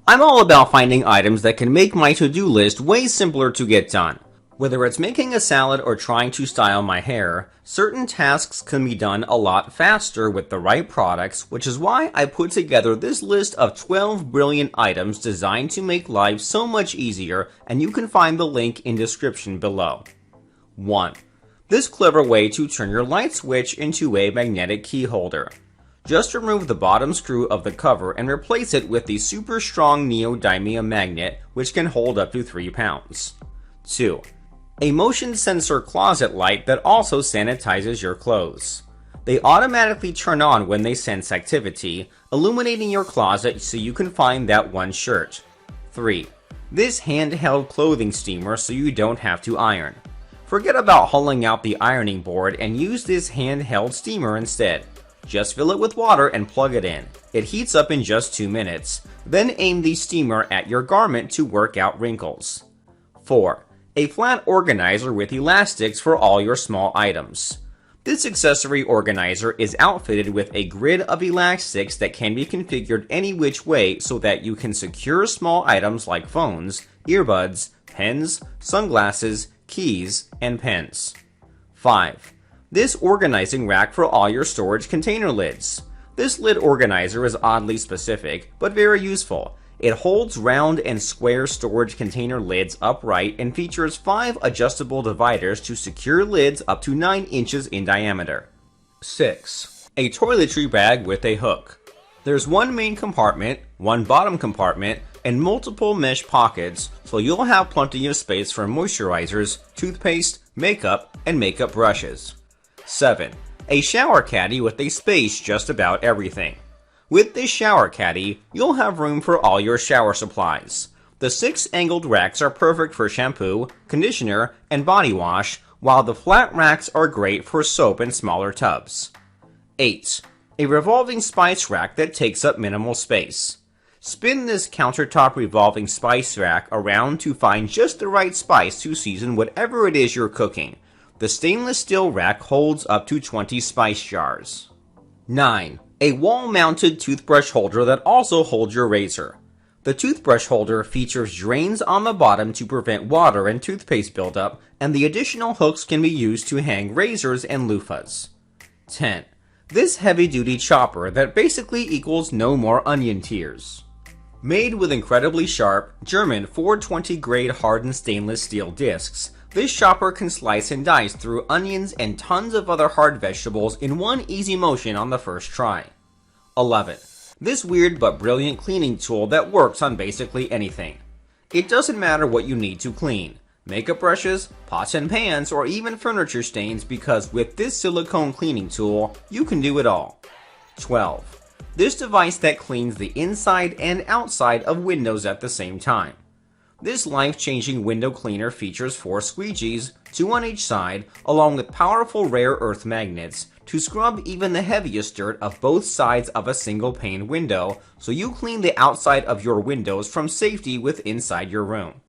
I'm all about finding items that can make my to-do list way simpler to get done. Whether it's making a salad or trying to style my hair, certain tasks can be done a lot faster with the right products, which is why I put together this list of 12 brilliant items designed to make life so much easier, and you can find the link in description below. 1. This clever way to turn your light switch into a magnetic key holder. Just remove the bottom screw of the cover and replace it with the super strong neodymium magnet, which can hold up to 3 pounds. 2. A motion sensor closet light that also sanitizes your clothes. They automatically turn on when they sense activity, illuminating your closet so you can find that one shirt. 3. This handheld clothing steamer so you don't have to iron. Forget about hauling out the ironing board and use this handheld steamer instead. Just fill it with water and plug it in. It heats up in just 2 minutes. Then aim the steamer at your garment to work out wrinkles. 4. A flat organizer with elastics for all your small items. This accessory organizer is outfitted with a grid of elastics that can be configured any which way so that you can secure small items like phones, earbuds, pens, sunglasses, keys, and pens. 5. This organizing rack for all your storage container lids. This lid organizer is oddly specific, but very useful. It holds round and square storage container lids upright and features 5 adjustable dividers to secure lids up to 9 inches in diameter. 6. A toiletry bag with a hook. There's one main compartment, one bottom compartment, and multiple mesh pockets, so you'll have plenty of space for moisturizers, toothpaste, makeup, and makeup brushes. 7. A shower caddy with a space just about everything. With this shower caddy, you'll have room for all your shower supplies. The 6 angled racks are perfect for shampoo, conditioner, and body wash, while the flat racks are great for soap and smaller tubs. 8. A revolving spice rack that takes up minimal space. Spin this countertop revolving spice rack around to find just the right spice to season whatever it is you're cooking. The stainless steel rack holds up to 20 spice jars. 9. A wall-mounted toothbrush holder that also holds your razor. The toothbrush holder features drains on the bottom to prevent water and toothpaste buildup, and the additional hooks can be used to hang razors and loofahs. 10. This heavy-duty chopper that basically equals no more onion tears. Made with incredibly sharp, German 420 grade hardened stainless steel discs, this chopper can slice and dice through onions and tons of other hard vegetables in one easy motion on the first try. 11. This weird but brilliant cleaning tool that works on basically anything. It doesn't matter what you need to clean. Makeup brushes, pots and pans, or even furniture stains, because with this silicone cleaning tool, you can do it all. 12. This device that cleans the inside and outside of windows at the same time. This life-changing window cleaner features 4 squeegees, 2 on each side, along with powerful rare earth magnets to scrub even the heaviest dirt of both sides of a single-pane window, so you clean the outside of your windows from safety with inside your room.